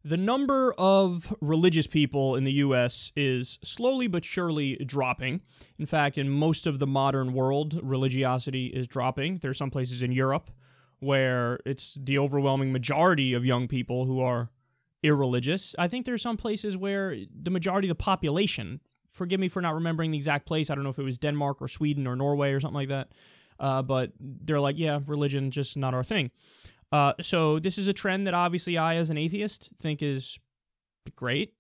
The number of religious people in the U.S. is slowly but surely dropping. In fact, in most of the modern world, religiosity is dropping. There are some places in Europe where it's the overwhelming majority of young people who are irreligious. I think there are some places where the majority of the population, forgive me for not remembering the exact place, I don't know if it was Denmark or Sweden or Norway or something like that, but they're like, yeah, religion, just not our thing. So this is a trend that obviously I, as an atheist, think is great.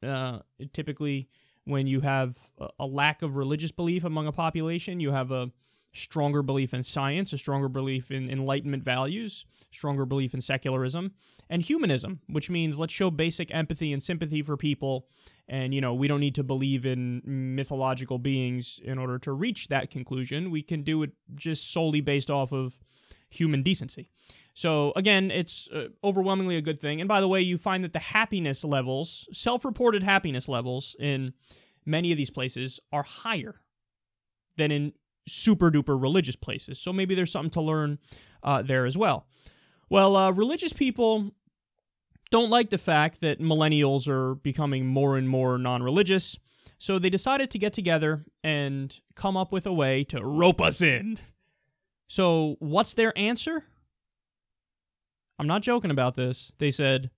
Typically, when you have a lack of religious belief among a population, you have a stronger belief in science, a stronger belief in Enlightenment values, stronger belief in secularism, and humanism, which means let's show basic empathy and sympathy for people, and, we don't need to believe in mythological beings in order to reach that conclusion. We can do it just solely based off of human decency. So, again, it's overwhelmingly a good thing. And by the way, you find that the happiness levels, self-reported happiness levels in many of these places are higher than in super-duper religious places. So maybe there's something to learn there as well. Well, religious people don't like the fact that millennials are becoming more and more non-religious, so they decided to get together and come up with a way to rope us in. So what's their answer? I'm not joking about this. They said,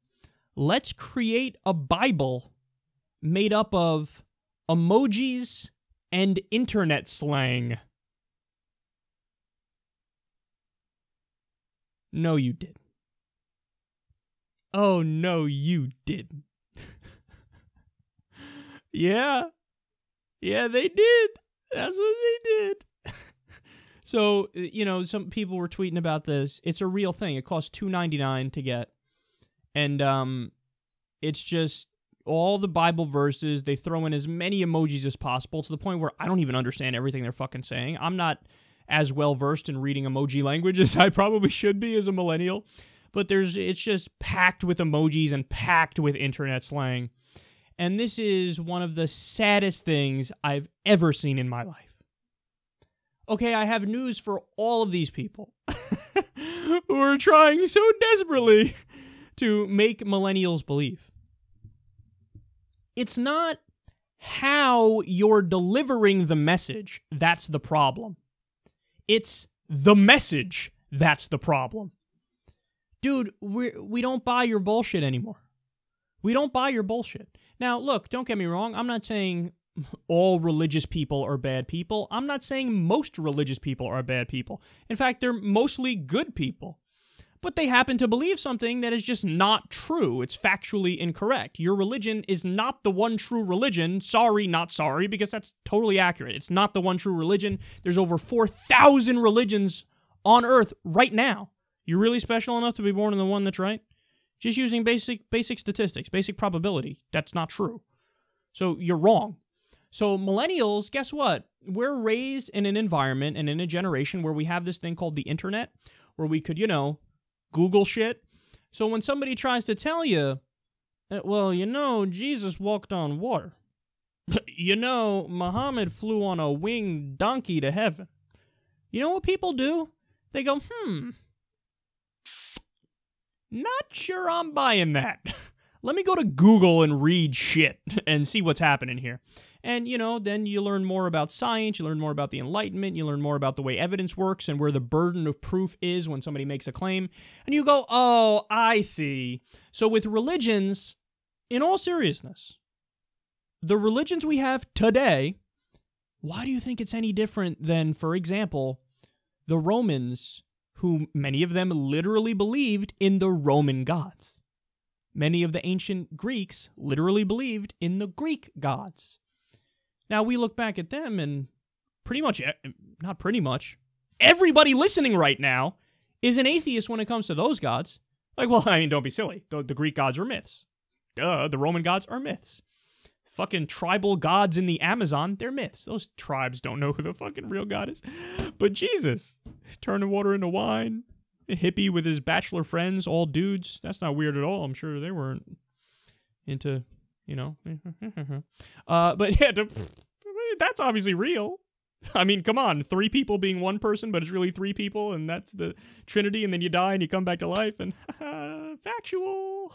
let's create a Bible made up of emojis and internet slang. No, you didn't. Oh, no, you didn't. Yeah, they did. That's what they did. So, some people were tweeting about this. It's a real thing. It costs $2.99 to get. And it's just all the Bible verses. They throw in as many emojis as possible to the point where I don't even understand everything they're fucking saying. I'm not as well-versed in reading emoji language as I probably should be as a millennial. But it's just packed with emojis and packed with internet slang. And this is one of the saddest things I've ever seen in my life. Okay, I have news for all of these people who are trying so desperately to make millennials believe. It's not how you're delivering the message that's the problem. It's the message that's the problem. Dude, we don't buy your bullshit anymore. We don't buy your bullshit. Now, look, don't get me wrong. I'm not saying all religious people are bad people. I'm not saying most religious people are bad people. In fact, they're mostly good people. But they happen to believe something that is just not true. It's factually incorrect. Your religion is not the one true religion. Sorry, not sorry, because that's totally accurate. It's not the one true religion. There's over 4,000 religions on Earth right now. You're really special enough to be born in the one that's right? Just using basic statistics, basic probability. That's not true. So you're wrong. So millennials, guess what? We're raised in an environment and in a generation where we have this thing called the internet, where we could, Google shit. So when somebody tries to tell you, well, Jesus walked on water. Muhammad flew on a winged donkey to heaven. You know what people do? They go, not sure I'm buying that. Let me go to Google and read shit and see what's happening here. And, then you learn more about science, you learn more about the Enlightenment, you learn more about the way evidence works and where the burden of proof is when somebody makes a claim. And you go, oh, I see. So with religions, in all seriousness, the religions we have today, why do you think it's any different than, for example, the Romans, who many of them literally believed in the Roman gods? Many of the ancient Greeks literally believed in the Greek gods. Now, we look back at them and everybody listening right now is an atheist when it comes to those gods. Like, well, don't be silly. The Greek gods are myths. Duh, the Roman gods are myths. Fucking tribal gods in the Amazon, they're myths. Those tribes don't know who the fucking real god is. But Jesus, turning water into wine, a hippie with his bachelor friends, all dudes. That's not weird at all. I'm sure they weren't into... but yeah, that's obviously real. I mean, come on, 3 people being one person, but it's really 3 people, and that's the Trinity, and then you die and you come back to life, and factual.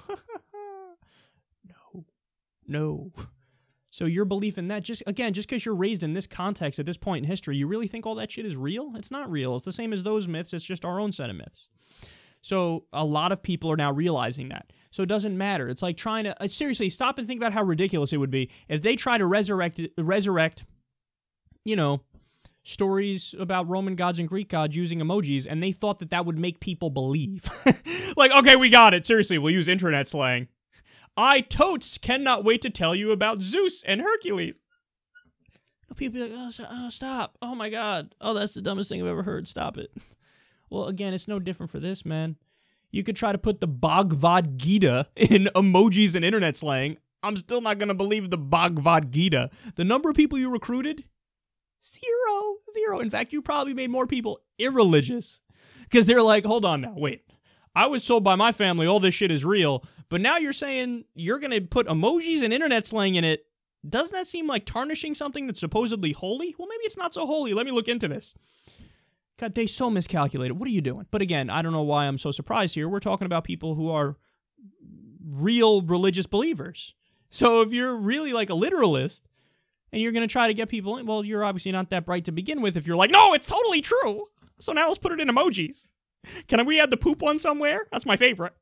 No. So your belief in that, just because you're raised in this context at this point in history, you really think all that shit is real? It's not real. It's the same as those myths. It's just our own set of myths. So a lot of people are now realizing that. So it doesn't matter. It's like trying to, seriously, stop and think about how ridiculous it would be if they try to resurrect, stories about Roman gods and Greek gods using emojis, and they thought that would make people believe. Like, okay, we got it. Seriously, we'll use internet slang. I totes cannot wait to tell you about Zeus and Hercules. People be like, oh, stop. Oh, my God. Oh, that's the dumbest thing I've ever heard. Stop it. Well, again, it's no different for this, man. You could try to put the Bhagavad Gita in emojis and internet slang. I'm still not going to believe the Bhagavad Gita. The number of people you recruited? Zero. In fact, you probably made more people irreligious. Because they're like, hold on now, wait. I was told by my family all this shit is real, but now you're saying you're going to put emojis and internet slang in it. Doesn't that seem like tarnishing something that's supposedly holy? Well, maybe it's not so holy. Let me look into this. God, they so miscalculated. What are you doing? But again, I don't know why I'm so surprised here. We're talking about people who are real religious believers. So if you're really like a literalist and you're going to try to get people in, well, you're obviously not that bright to begin with if you're like, no, it's totally true. So now let's put it in emojis. Can we add the poop one somewhere? That's my favorite.